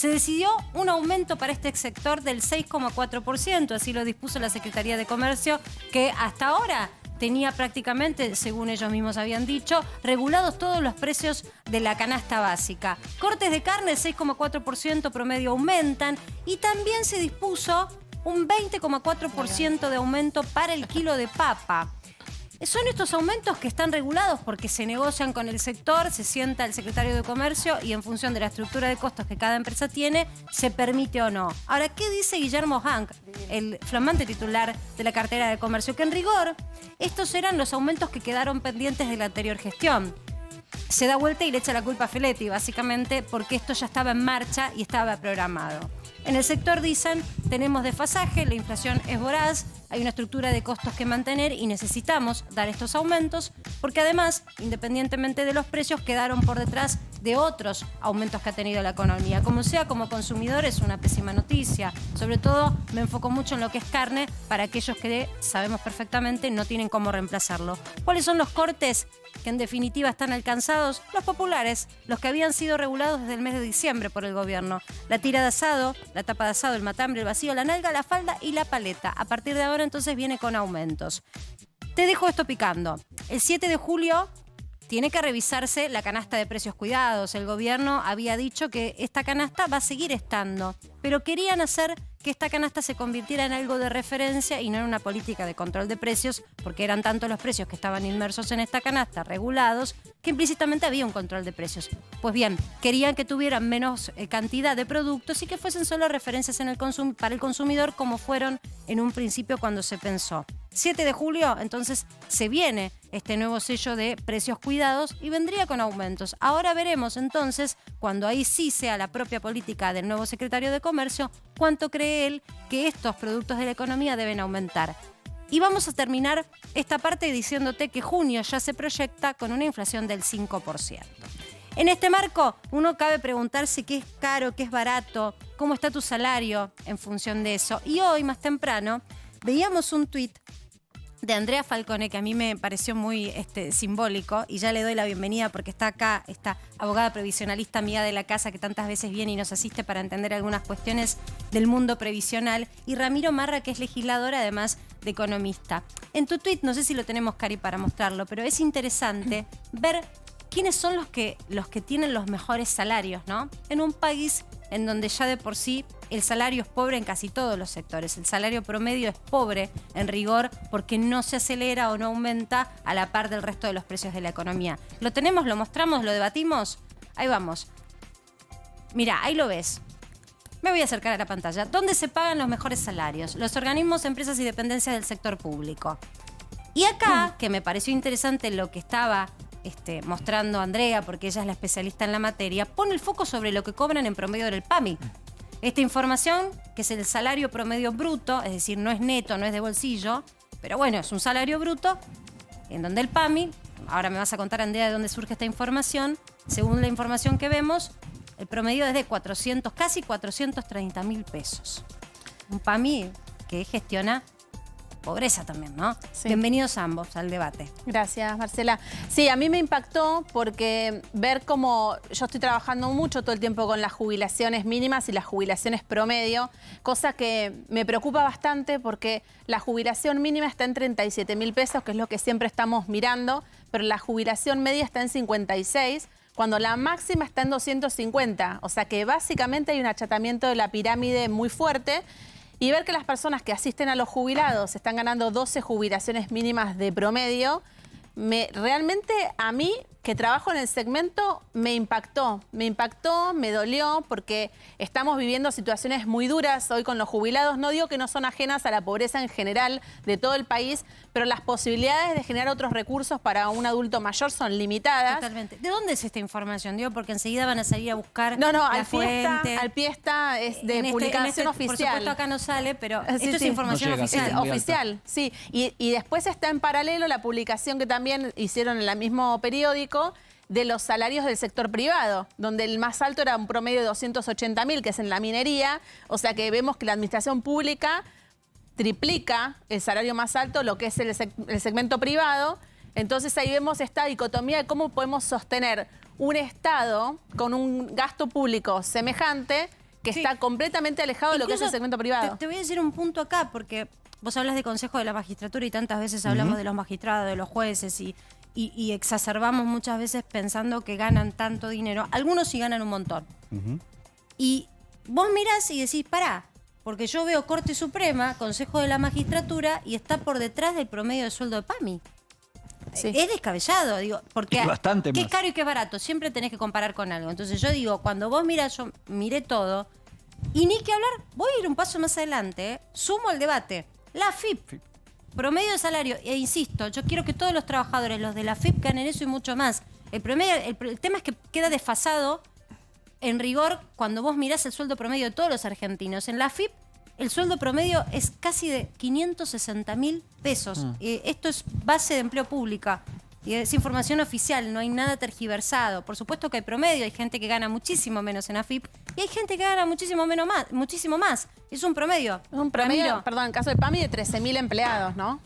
Se decidió un aumento para este sector del 6,4%, así lo dispuso la Secretaría de Comercio, que hasta ahora tenía prácticamente, según ellos mismos habían dicho, regulados todos los precios de la canasta básica. Cortes de carne, 6,4% promedio aumentan, y también se dispuso un 20,4% de aumento para el kilo de papa. Son estos aumentos que están regulados porque se negocian con el sector, se sienta el secretario de Comercio y en función de la estructura de costos que cada empresa tiene, se permite o no. Ahora, ¿qué dice Guillermo Hank, el flamante titular de la cartera de Comercio? Que en rigor, estos eran los aumentos que quedaron pendientes de la anterior gestión. Se da vuelta y le echa la culpa a Feletti, básicamente, porque esto ya estaba en marcha y estaba programado. En el sector dicen, tenemos desfasaje, la inflación es voraz, hay una estructura de costos que mantener y necesitamos dar estos aumentos, porque además, independientemente de los precios, quedaron por detrás de otros aumentos que ha tenido la economía. Como sea, como consumidor es una pésima noticia. Sobre todo me enfoco mucho en lo que es carne para aquellos que sabemos perfectamente no tienen cómo reemplazarlo. ¿Cuáles son los cortes que en definitiva están alcanzados? Los populares, los que habían sido regulados desde el mes de diciembre por el gobierno. La tira de asado, la tapa de asado, el matambre, el vacío, la nalga, la falda y la paleta. A partir de ahora entonces viene con aumentos. Te dejo esto picando. El 7 de julio tiene que revisarse la canasta de precios cuidados. El gobierno había dicho que esta canasta va a seguir estando, pero querían hacer que esta canasta se convirtiera en algo de referencia y no en una política de control de precios, porque eran tantos los precios que estaban inmersos en esta canasta, regulados, que implícitamente había un control de precios. Pues bien, querían que tuvieran menos cantidad de productos y que fuesen solo referencias en para el consumidor, como fueron en un principio cuando se pensó. 7 de julio, entonces, se viene este nuevo sello de precios cuidados y vendría con aumentos. Ahora veremos, entonces, cuando ahí sí sea la propia política del nuevo secretario de Comercio, cuánto cree él que estos productos de la economía deben aumentar. Y vamos a terminar esta parte diciéndote que junio ya se proyecta con una inflación del 5%. En este marco, uno cabe preguntarse qué es caro, qué es barato, cómo está tu salario en función de eso. Y hoy, más temprano, veíamos un tuit de Andrea Falcone, que a mí me pareció muy simbólico, y ya le doy la bienvenida porque está acá, esta abogada previsionalista amiga de la casa que tantas veces viene y nos asiste para entender algunas cuestiones del mundo previsional, y Ramiro Marra, que es legisladora, además de economista. En tu tuit, no sé si lo tenemos, Cari, para mostrarlo, pero es interesante ver quiénes son los que tienen los mejores salarios, ¿no? En un país en donde ya de por sí el salario es pobre en casi todos los sectores. El salario promedio es pobre en rigor porque no se acelera o no aumenta a la par del resto de los precios de la economía. ¿Lo tenemos? ¿Lo mostramos? ¿Lo debatimos? Ahí vamos. Mira, ahí lo ves. Me voy a acercar a la pantalla. ¿Dónde se pagan los mejores salarios? Los organismos, empresas y dependencias del sector público. Y acá, que me pareció interesante lo que estaba mostrando Andrea, porque ella es la especialista en la materia, pone el foco sobre lo que cobran en promedio del PAMI. Esta información, que es el salario promedio bruto, es decir, no es neto, no es de bolsillo, pero bueno, es un salario bruto, en donde el PAMI, ahora me vas a contar, Andrea, de dónde surge esta información, según la información que vemos, el promedio es de casi 430.000 pesos. Un PAMI que gestiona pobreza también, ¿no? Sí. Bienvenidos ambos al debate. Gracias, Marcela. Sí, a mí me impactó porque ver cómo yo estoy trabajando mucho todo el tiempo con las jubilaciones mínimas y las jubilaciones promedio, cosa que me preocupa bastante porque la jubilación mínima está en 37.000 pesos, que es lo que siempre estamos mirando, pero la jubilación media está en 56, cuando la máxima está en 250. O sea que básicamente hay un achatamiento de la pirámide muy fuerte. Y ver que las personas que asisten a los jubilados están ganando 12 jubilaciones mínimas de promedio, realmente a mí, que trabajo en el segmento, me impactó, me dolió, porque estamos viviendo situaciones muy duras hoy con los jubilados. No digo que no son ajenas a la pobreza en general de todo el país, pero las posibilidades de generar otros recursos para un adulto mayor son limitadas. Totalmente. ¿De dónde es esta información? Digo, porque enseguida van a salir a buscar al pie fuente. está, es de publicación oficial. Por supuesto acá no sale, pero sí, esto es información oficial. Es oficial, sí. Y después está en paralelo la publicación que también hicieron en el mismo periódico de los salarios del sector privado, donde el más alto era un promedio de 280.000, que es en la minería. O sea que vemos que la administración pública triplica el salario más alto, lo que es el segmento privado. Entonces ahí vemos esta dicotomía de cómo podemos sostener un Estado con un gasto público semejante que está completamente alejado de lo que es el segmento privado. Te voy a decir un punto acá, porque vos hablas de Consejo de la Magistratura y tantas veces hablamos de los magistrados, de los jueces y exacerbamos muchas veces pensando que ganan tanto dinero. Algunos sí ganan un montón. Y vos mirás y decís, pará, porque yo veo Corte Suprema, Consejo de la Magistratura, y está por detrás del promedio de sueldo de PAMI. Sí. Es descabellado, digo, porque es bastante qué más. Caro y qué barato, siempre tenés que comparar con algo. Entonces yo digo, cuando vos mirás, yo miré todo, y ni que hablar, voy a ir un paso más adelante, sumo el debate. La AFIP, promedio de salario, e insisto, yo quiero que todos los trabajadores, los de la AFIP, ganen eso y mucho más. El tema es que queda desfasado, en rigor, cuando vos mirás el sueldo promedio de todos los argentinos. En la AFIP, el sueldo promedio es casi de 560.000 pesos. Esto es base de empleo pública. Y es información oficial, no hay nada tergiversado. Por supuesto que hay promedio, hay gente que gana muchísimo menos en AFIP y hay gente que gana muchísimo más. Es un promedio. Es un promedio, perdón, en el caso de PAMI de 13.000 empleados, ¿no?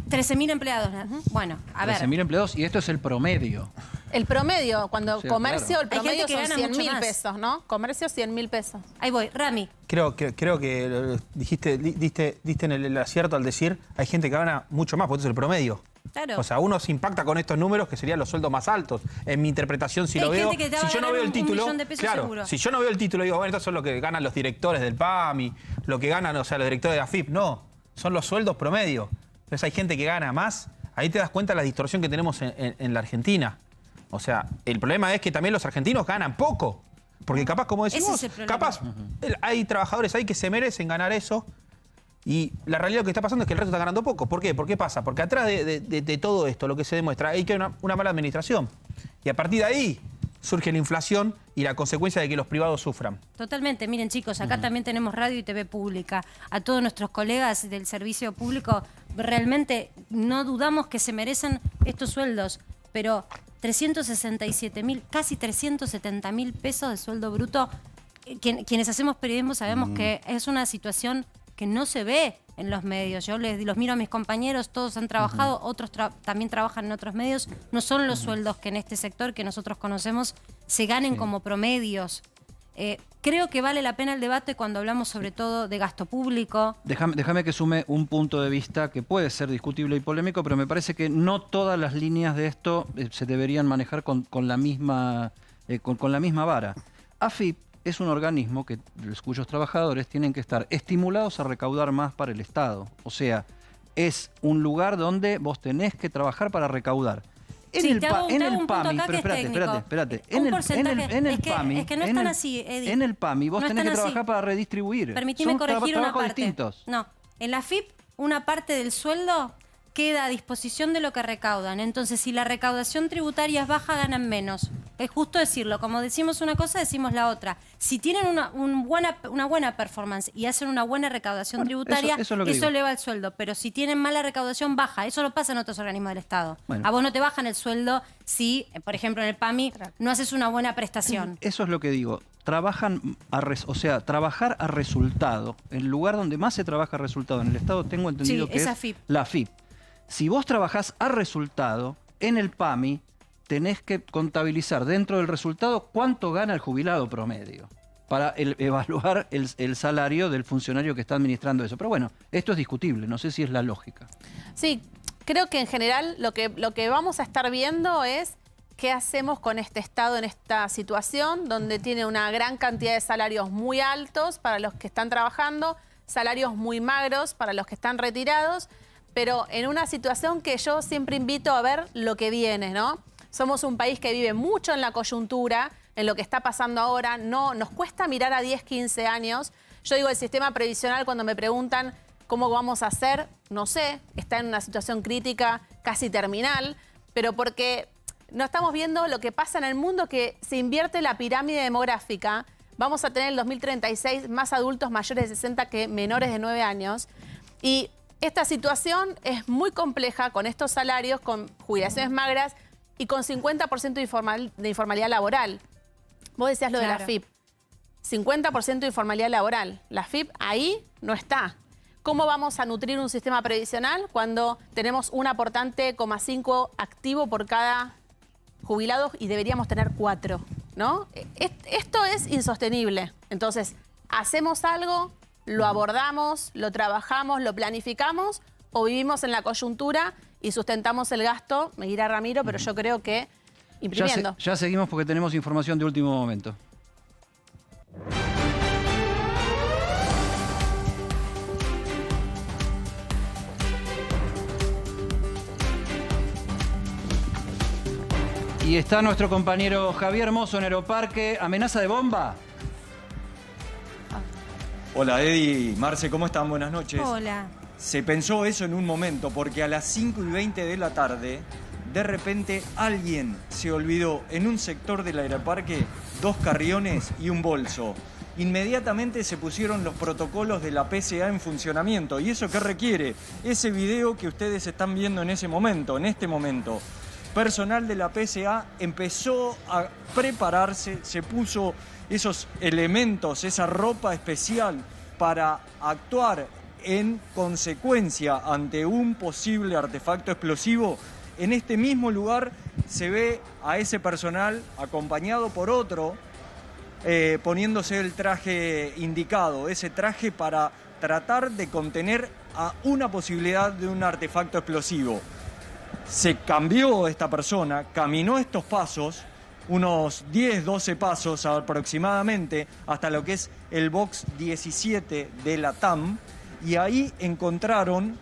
13.000 empleados. Bueno, a ver. 13.000 empleados y esto es el promedio. El promedio, cuando O sea, comercio, claro. el promedio que son gana mucho 100.000 más. pesos, ¿no? Comercio, 100.000 pesos. Ahí voy, Rami. Creo que diste en el acierto al decir, hay gente que gana mucho más, porque esto es el promedio. Claro. O sea, uno se impacta con estos números que serían los sueldos más altos. En mi interpretación, si Hay lo veo, gente que te va si a yo no ganar veo el un título, millón de pesos claro, seguro. si yo no veo el título, digo, bueno, estos son lo que ganan los directores del PAMI, lo que ganan, o sea, los directores de AFIP. No, son los sueldos promedio. Entonces hay gente que gana más. Ahí te das cuenta de la distorsión que tenemos en la Argentina. O sea, el problema es que también los argentinos ganan poco. Porque capaz, como decimos, Ese es el problema. capaz hay trabajadores ahí que se merecen ganar eso. Y la realidad lo que está pasando es que el resto está ganando poco. ¿Por qué? ¿Por qué pasa? Porque atrás de todo esto, lo que se demuestra, hay que hay una mala administración. Y a partir de ahí surge la inflación y la consecuencia de que los privados sufran. Totalmente. Miren, chicos, acá también tenemos radio y TV pública. A todos nuestros colegas del servicio público, realmente no dudamos que se merecen estos sueldos, pero 367.000, casi 370.000 pesos de sueldo bruto, quienes hacemos periodismo sabemos que es una situación que no se ve en los medios. Yo los miro a mis compañeros, todos han trabajado, otros también trabajan en otros medios. No son los sueldos que en este sector que nosotros conocemos se ganen como promedios. Creo que vale la pena el debate cuando hablamos sobre todo de gasto público. Déjame que sume un punto de vista que puede ser discutible y polémico, pero me parece que no todas las líneas de esto se deberían manejar con la misma vara. AFIP es un organismo cuyos trabajadores tienen que estar estimulados a recaudar más para el Estado. O sea, es un lugar donde vos tenés que trabajar para recaudar. En el PAMI, pero espérate. En el PAMI, es que no están así, Eddie. En el PAMI vos No tenés que están trabajar así. para redistribuir. Permitime Son corregir una trabajos parte. distintos. No, en la AFIP una parte del sueldo queda a disposición de lo que recaudan. Entonces, si la recaudación tributaria es baja, ganan menos. Es justo decirlo. Como decimos una cosa, decimos la otra. Si tienen una buena performance y hacen una buena recaudación tributaria, eso es lo que digo. eleva el sueldo. Pero si tienen mala recaudación, baja. Eso lo pasa en otros organismos del Estado. Bueno. A vos no te bajan el sueldo si, por ejemplo, en el PAMI no haces una buena prestación. Eso es lo que digo. Trabajar a resultado. El lugar donde más se trabaja a resultado en el Estado, tengo entendido Sí, que es es AFIP. la AFIP. Si vos trabajás a resultado, en el PAMI tenés que contabilizar dentro del resultado cuánto gana el jubilado promedio para evaluar el salario del funcionario que está administrando eso. Pero bueno, esto es discutible, no sé si es la lógica. Sí, creo que en general lo que vamos a estar viendo es qué hacemos con este Estado en esta situación donde tiene una gran cantidad de salarios muy altos para los que están trabajando, salarios muy magros para los que están retirados, pero en una situación que yo siempre invito a ver lo que viene, ¿no? Somos un país que vive mucho en la coyuntura, en lo que está pasando ahora. No, nos cuesta mirar a 10, 15 años. Yo digo, el sistema previsional, cuando me preguntan cómo vamos a hacer, no sé, está en una situación crítica, casi terminal, pero porque no estamos viendo lo que pasa en el mundo, que se invierte la pirámide demográfica. Vamos a tener en el 2036 más adultos mayores de 60 que menores de 9 años. Y esta situación es muy compleja con estos salarios, con jubilaciones magras y con 50% de informalidad laboral. Vos decías lo de la FIP. 50% de informalidad laboral. La FIP ahí no está. ¿Cómo vamos a nutrir un sistema previsional cuando tenemos un aportante 0,5 activo por cada jubilado y deberíamos tener 4? ¿No? Esto es insostenible. Entonces, ¿hacemos algo, lo abordamos, lo trabajamos, lo planificamos o vivimos en la coyuntura y sustentamos el gasto? Me dirá Ramiro, pero yo creo que imprimiendo. Ya seguimos porque tenemos información de último momento. Y está nuestro compañero Javier Mozo en Aeroparque. ¿Amenaza de bomba? Hola Eddie, Marce, ¿cómo están? Buenas noches. Hola. Se pensó eso en un momento porque a las 5:20 de la tarde, de repente alguien se olvidó en un sector del Aeroparque 2 carriones y un bolso. Inmediatamente se pusieron los protocolos de la PSA en funcionamiento. ¿Y eso qué requiere? Ese video que ustedes están viendo en ese momento, en este momento. Personal de la PSA empezó a prepararse, se puso esos elementos, esa ropa especial para actuar en consecuencia ante un posible artefacto explosivo. En este mismo lugar se ve a ese personal acompañado por otro poniéndose el traje indicado, ese traje para tratar de contener a una posibilidad de un artefacto explosivo. Se cambió esta persona, caminó estos pasos, unos 10, 12 pasos aproximadamente, hasta lo que es el box 17 de la TAM, y ahí encontraron,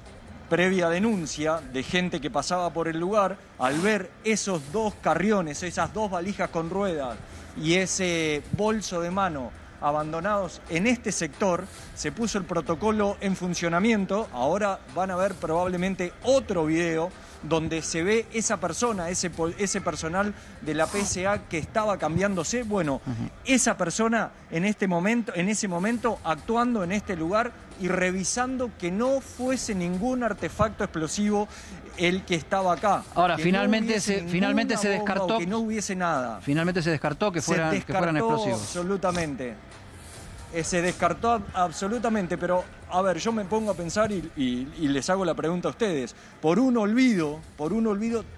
previa denuncia de gente que pasaba por el lugar, al ver esos 2 carriones, esas 2 valijas con ruedas y ese bolso de mano abandonados en este sector, se puso el protocolo en funcionamiento. Ahora van a ver probablemente otro video donde se ve esa persona, ese personal de la PSA que estaba cambiándose. Bueno, esa persona en ese momento actuando en este lugar y revisando que no fuese ningún artefacto explosivo el que estaba acá. Ahora, que finalmente no se descartó que no hubiese nada. Finalmente se descartó que fueran explosivos. Absolutamente. Se descartó absolutamente, pero a ver, yo me pongo a pensar y les hago la pregunta a ustedes. Por un olvido,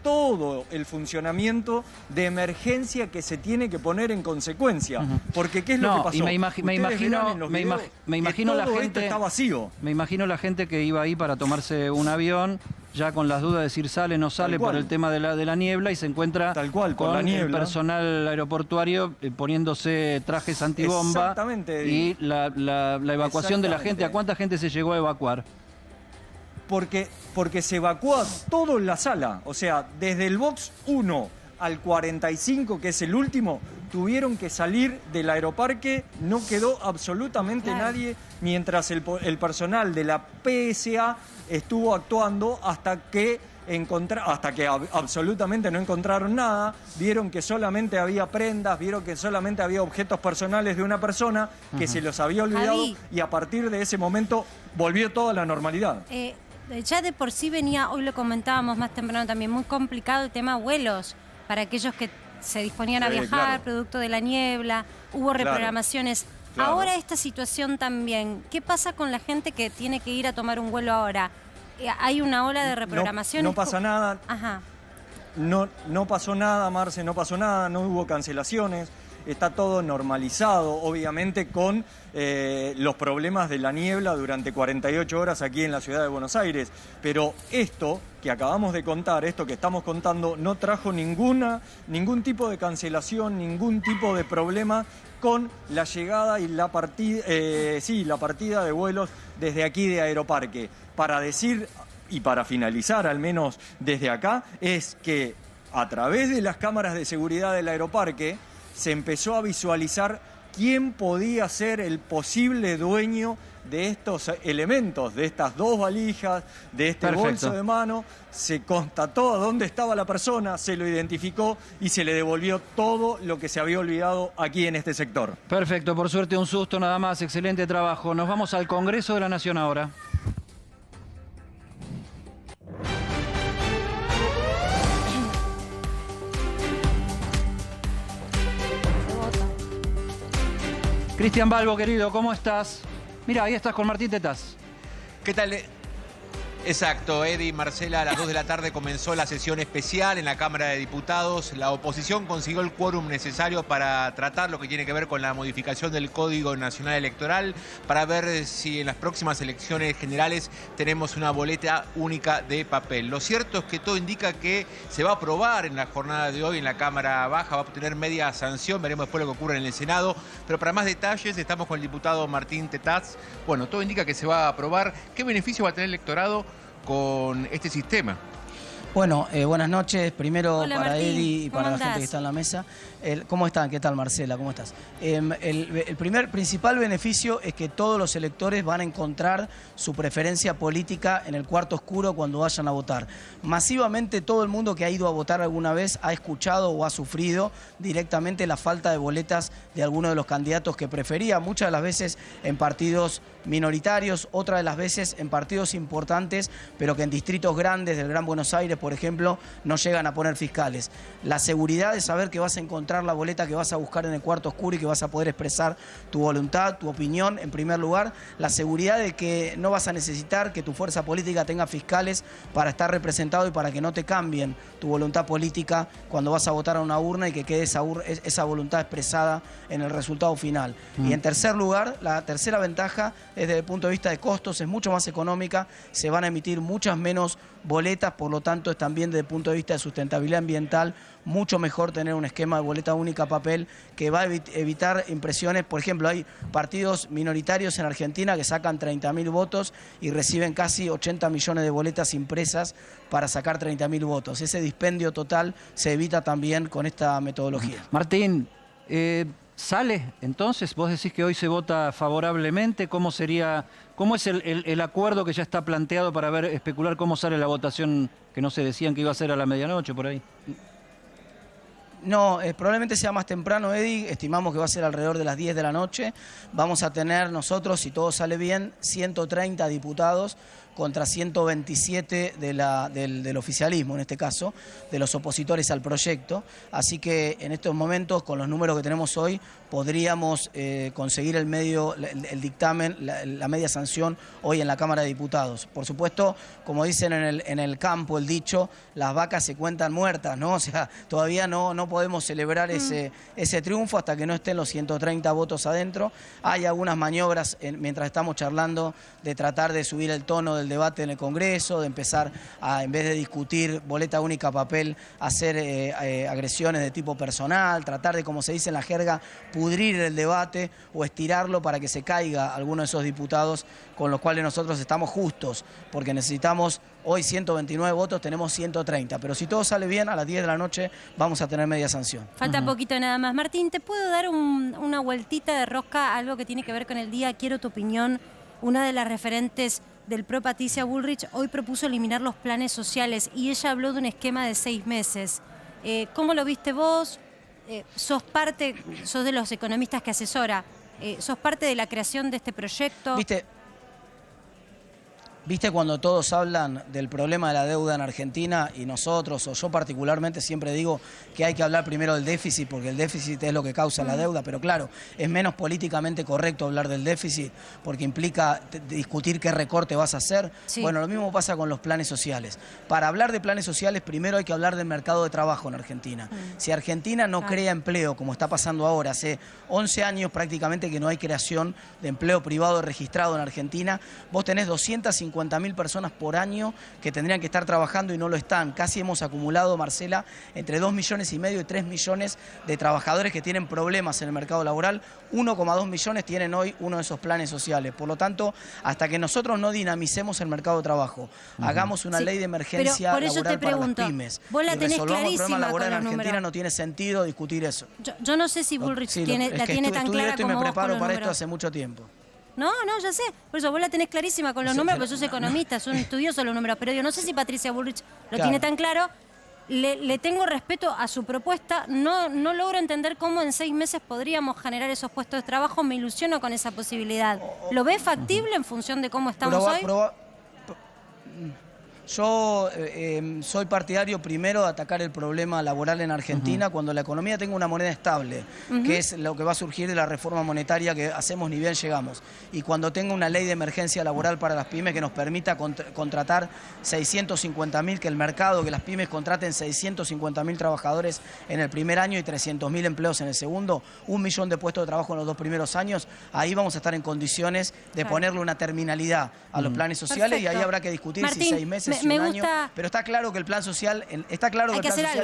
todo el funcionamiento de emergencia que se tiene que poner en consecuencia. Porque ¿qué es lo que pasó? Y me imagino la todo gente esto está vacío. Me imagino la gente que iba ahí para tomarse un avión, ya con las dudas de decir sale o no sale por el tema de la niebla, y se encuentra Tal cual, con con la niebla. el personal aeroportuario poniéndose trajes antibomba. Exactamente. Y la evacuación de la gente. ¿A cuánta gente se llegó a evacuar? Porque se evacúa todo en la sala. O sea, desde el box 1 al 45, que es el último, tuvieron que salir del Aeroparque. No quedó absolutamente nadie mientras el personal de la PSA estuvo actuando hasta que absolutamente no encontraron nada. Vieron que solamente había prendas, vieron que solamente había objetos personales de una persona que se los había olvidado. Javi. Y a partir de ese momento volvió toda la normalidad. Ya de por sí venía, hoy lo comentábamos más temprano también, muy complicado el tema vuelos para aquellos que se disponían a viajar, claro. Producto de la niebla, hubo reprogramaciones. Claro. Ahora esta situación también, ¿qué pasa con la gente que tiene que ir a tomar un vuelo ahora? ¿Hay una ola de reprogramaciones? No pasa nada. Ajá. No pasó nada, Marce, no pasó nada, no hubo cancelaciones. Está todo normalizado, obviamente, con los problemas de la niebla durante 48 horas aquí en la ciudad de Buenos Aires. Pero esto que acabamos de contar, esto que estamos contando, no trajo ningún tipo de cancelación, ningún tipo de problema con la llegada y la partida de vuelos desde aquí de Aeroparque. Para decir, y para finalizar al menos desde acá, es que a través de las cámaras de seguridad del Aeroparque se empezó a visualizar quién podía ser el posible dueño de estos elementos, de estas 2 valijas, de este bolso de mano. Se constató a dónde estaba la persona, se lo identificó y se le devolvió todo lo que se había olvidado aquí en este sector. Perfecto, por suerte un susto nada más, excelente trabajo. Nos vamos al Congreso de la Nación ahora. Cristian Balbo, querido, ¿cómo estás? Mira, ahí estás con Martín Tetaz. ¿Qué tal? Exacto, Eddie, Marcela, a las 2 de la tarde comenzó la sesión especial en la Cámara de Diputados. La oposición consiguió el quórum necesario para tratar lo que tiene que ver con la modificación del Código Nacional Electoral, para ver si en las próximas elecciones generales tenemos una boleta única de papel. Lo cierto es que todo indica que se va a aprobar en la jornada de hoy en la Cámara Baja, va a obtener media sanción, veremos después lo que ocurre en el Senado. Pero para más detalles estamos con el diputado Martín Tetaz. Bueno, todo indica que se va a aprobar. ¿Qué beneficio va a tener el electorado con este sistema? Bueno, buenas noches. Primero Hola, para Martín. Eddie y para ¿Cómo la gente andás? que está en la mesa. ¿Cómo están? ¿Qué tal, Marcela? ¿Cómo estás? El principal beneficio es que todos los electores van a encontrar su preferencia política en el cuarto oscuro cuando vayan a votar. Masivamente todo el mundo que ha ido a votar alguna vez ha escuchado o ha sufrido directamente la falta de boletas de alguno de los candidatos que prefería, muchas de las veces en partidos minoritarios, otras de las veces en partidos importantes, pero que en distritos grandes del Gran Buenos Aires, por ejemplo, no llegan a poner fiscales. La seguridad de saber que vas a encontrar la boleta que vas a buscar en el cuarto oscuro y que vas a poder expresar tu voluntad, tu opinión, en primer lugar. La seguridad de que no vas a necesitar que tu fuerza política tenga fiscales para estar representado y para que no te cambien tu voluntad política cuando vas a votar a una urna y que quede esa voluntad expresada en el resultado final. Y en tercer lugar, la tercera ventaja es desde el punto de vista de costos, es mucho más económica, se van a emitir muchas menos boletas, por lo tanto es también desde el punto de vista de sustentabilidad ambiental mucho mejor tener un esquema de boleta única papel que va a evitar impresiones. Por ejemplo, hay partidos minoritarios en Argentina que sacan 30.000 votos y reciben casi 80 millones de boletas impresas para sacar 30.000 votos. Ese dispendio total se evita también con esta metodología. Martín, ¿sale entonces? Vos decís que hoy se vota favorablemente. ¿Cómo es el acuerdo que ya está planteado para especular cómo sale la votación que no se decían que iba a ser a la medianoche por ahí? No, probablemente sea más temprano, Eddie. Estimamos que va a ser alrededor de las 10 de la noche. Vamos a tener nosotros, si todo sale bien, 130 diputados contra 127 del oficialismo, en este caso, de los opositores al proyecto. Así que en estos momentos, con los números que tenemos hoy, podríamos conseguir el dictamen, la media sanción hoy en la Cámara de Diputados. Por supuesto, como dicen en el campo, el dicho, las vacas se cuentan muertas, ¿no? O sea, todavía no podemos celebrar ese triunfo hasta que no estén los 130 votos adentro. Hay algunas maniobras mientras estamos charlando de tratar de subir el tono del debate en el Congreso, de empezar a, en vez de discutir boleta única papel, hacer agresiones de tipo personal, tratar de, como se dice en la jerga, pudrir el debate o estirarlo para que se caiga alguno de esos diputados, con los cuales nosotros estamos justos, porque necesitamos hoy 129 votos, tenemos 130, pero si todo sale bien, a las 10 de la noche vamos a tener media sanción. Falta poquito nada más. Martín, ¿te puedo dar una vueltita de rosca a algo que tiene que ver con el día? Quiero tu opinión. Una de las referentes del PRO, Patricia Bullrich, hoy propuso eliminar los planes sociales y ella habló de un esquema de 6 meses. ¿Cómo lo viste vos? ¿Sos de los economistas que asesora? ¿Sos parte de la creación de este proyecto? ¿Viste cuando todos hablan del problema de la deuda en Argentina y nosotros, o yo particularmente, siempre digo que hay que hablar primero del déficit porque el déficit es lo que causa la deuda? Pero claro, es menos políticamente correcto hablar del déficit porque implica discutir qué recorte vas a hacer. Sí. Bueno, lo mismo pasa con los planes sociales. Para hablar de planes sociales, primero hay que hablar del mercado de trabajo en Argentina. Si Argentina no crea empleo, como está pasando ahora, hace 11 años prácticamente que no hay creación de empleo privado registrado en Argentina, vos tenés 250.000 personas por año que tendrían que estar trabajando y no lo están. Casi hemos acumulado, Marcela, entre 2,5 millones y 3 millones de trabajadores que tienen problemas en el mercado laboral. 1,2 millones tienen hoy uno de esos planes sociales. Por lo tanto, hasta que nosotros no dinamicemos el mercado de trabajo, hagamos una ley de emergencia laboral para las pymes, vos la y tenés resolvamos el problema laboral en Argentina, números. No tiene sentido discutir eso. Yo no sé si Bullrich la tiene tan clara como me vos preparo con los para números. esto hace mucho tiempo. No, ya sé. Por eso vos la tenés clarísima con los números, porque sos economista, sos un estudioso de los números. Pero yo no sé si Patricia Bullrich lo tiene tan claro. Le tengo respeto a su propuesta. No logro entender cómo en 6 meses podríamos generar esos puestos de trabajo. Me ilusiono con esa posibilidad. ¿Lo ves factible en función de cómo estamos hoy? Yo soy partidario primero de atacar el problema laboral en Argentina cuando la economía tenga una moneda estable, que es lo que va a surgir de la reforma monetaria que hacemos ni bien llegamos. Y cuando tenga una ley de emergencia laboral para las pymes que nos permita contratar 650.000, que el mercado, que las pymes contraten 650.000 trabajadores en el primer año y 300.000 empleos en el segundo, 1 millón de puestos de trabajo en los 2 primeros años, ahí vamos a estar en condiciones de ponerle una terminalidad a los planes sociales. Perfecto. Y ahí habrá que discutir Martín, si 6 meses, me un gusta... año, pero está claro que el plan social,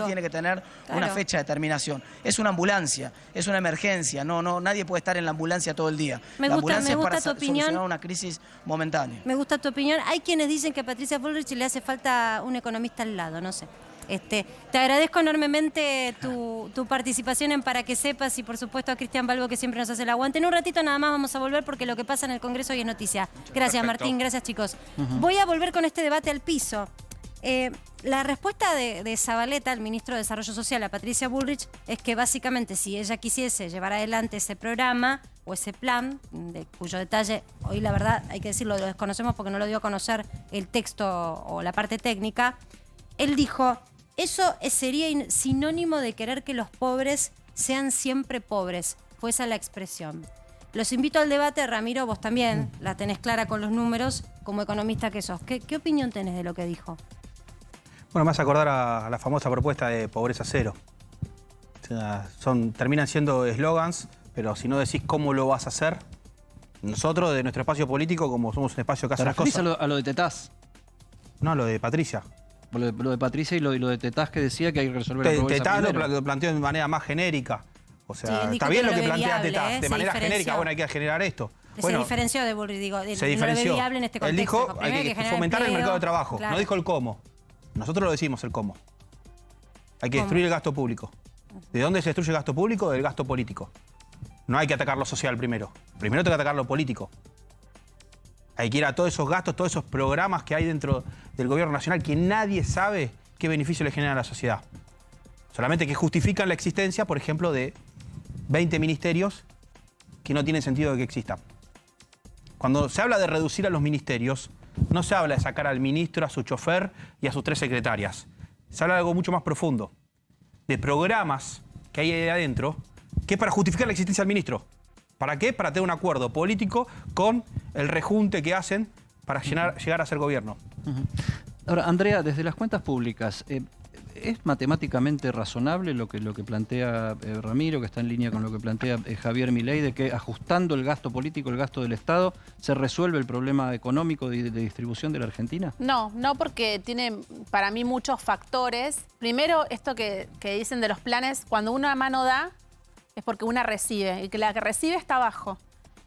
tiene que tener una fecha de terminación. Es una ambulancia, es una emergencia, nadie puede estar en la ambulancia todo el día. La ambulancia es para solucionar una crisis momentánea. Me gusta tu opinión. Hay quienes dicen que a Patricia Bullrich le hace falta un economista al lado, no sé. Te agradezco enormemente tu participación en Para que Sepas y por supuesto a Cristian Balbo que siempre nos hace el aguante. En un ratito nada más vamos a volver porque lo que pasa en el Congreso hoy es noticia. Gracias. Perfecto. Martín, gracias chicos. Voy a volver con este debate al piso. La respuesta de Zabaleta, el ministro de Desarrollo Social, a Patricia Bullrich, es que básicamente si ella quisiese llevar adelante ese programa o ese plan, cuyo detalle hoy la verdad hay que decirlo, lo desconocemos porque no lo dio a conocer el texto o la parte técnica, él dijo... Eso sería sinónimo de querer que los pobres sean siempre pobres. Fue esa la expresión. Los invito al debate. Ramiro, vos también la tenés clara con los números como economista que sos. ¿Qué opinión tenés de lo que dijo? Bueno, me vas a acordar a la famosa propuesta de pobreza cero. O sea, terminan siendo eslogans, pero si no decís cómo lo vas a hacer, nosotros de nuestro espacio político, como somos un espacio que hace las cosas... a lo de Tetaz? No, lo de Patricia. Lo de Patricia y lo de Tetaz que decía que hay que resolver la pobreza Tetaz primero. lo planteó de manera más genérica. O sea, sí, está bien lo que viable, plantea Tetaz, de manera genérica, bueno, hay que generar esto. Se diferenció de Bullrich, digo, se diferenció. No lo ve viable en este contexto. Él dijo, hay que fomentar el mercado de trabajo, claro. No dijo el cómo. Nosotros lo decimos el cómo. Hay que destruir el gasto público. ¿De dónde se destruye el gasto público? Del gasto político. No hay que atacar lo social primero. Primero hay que atacar lo político. Hay que ir a todos esos gastos, todos esos programas que hay dentro del gobierno nacional que nadie sabe qué beneficio le genera a la sociedad. Solamente que justifican la existencia, por ejemplo, de 20 ministerios que no tienen sentido de que existan. Cuando se habla de reducir a los ministerios, no se habla de sacar al ministro, a su chofer y a sus 3 secretarias. Se habla de algo mucho más profundo, de programas que hay ahí adentro, que es para justificar la existencia del ministro. ¿Para qué? Para tener un acuerdo político con el rejunte que hacen para llegar a ser gobierno. Ahora, Andrea, desde las cuentas públicas, ¿es matemáticamente razonable lo que plantea Ramiro, que está en línea con lo que plantea Javier Milei, de que ajustando el gasto político, el gasto del Estado, se resuelve el problema económico de distribución de la Argentina? No porque tiene para mí muchos factores. Primero, esto que dicen de los planes, cuando una mano da, es porque una recibe, y que la que recibe está abajo.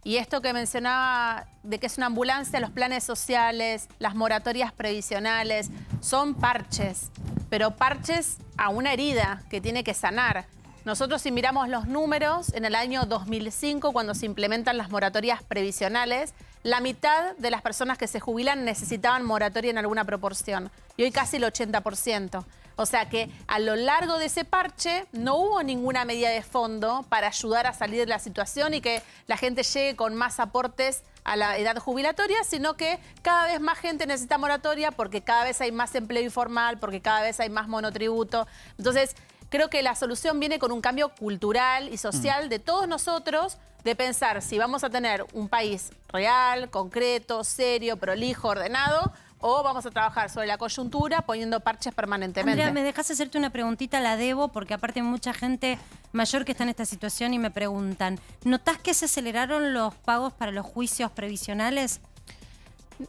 Y esto que mencionaba de que es una ambulancia, los planes sociales, las moratorias previsionales, son parches, pero parches a una herida que tiene que sanar. Nosotros si miramos los números, en el año 2005, cuando se implementan las moratorias previsionales, la mitad de las personas que se jubilan necesitaban moratoria en alguna proporción. Y hoy casi el 80%. O sea que a lo largo de ese parche no hubo ninguna medida de fondo para ayudar a salir de la situación y que la gente llegue con más aportes a la edad jubilatoria, sino que cada vez más gente necesita moratoria porque cada vez hay más empleo informal, porque cada vez hay más monotributo. Entonces, creo que la solución viene con un cambio cultural y social de todos nosotros, de pensar si vamos a tener un país real, concreto, serio, prolijo, ordenado, o vamos a trabajar sobre la coyuntura poniendo parches permanentemente. Andrea, ¿me dejas hacerte una preguntita? La debo porque aparte hay mucha gente mayor que está en esta situación y me preguntan, ¿notás que se aceleraron los pagos para los juicios previsionales?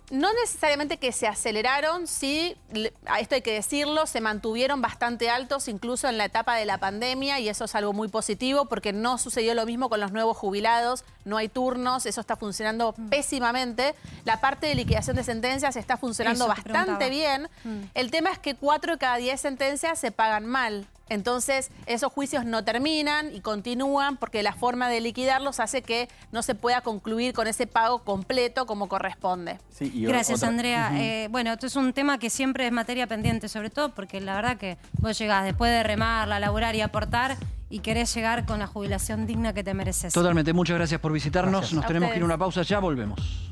No necesariamente que se aceleraron, sí, a esto hay que decirlo, se mantuvieron bastante altos incluso en la etapa de la pandemia y eso es algo muy positivo porque no sucedió lo mismo con los nuevos jubilados, no hay turnos, eso está funcionando pésimamente. La parte de liquidación de sentencias está funcionando bastante bien. El tema es que 4 de cada 10 sentencias se pagan mal. Entonces, esos juicios no terminan y continúan porque la forma de liquidarlos hace que no se pueda concluir con ese pago completo como corresponde. Sí, Gracias, Andrea. Bueno, esto es un tema que siempre es materia pendiente, sobre todo porque la verdad que vos llegás después de remarla, laburar y aportar y querés llegar con la jubilación digna que te mereces. Totalmente. Muchas gracias por visitarnos. Gracias. Nos tenemos que ir a ustedes. una pausa. Ya volvemos.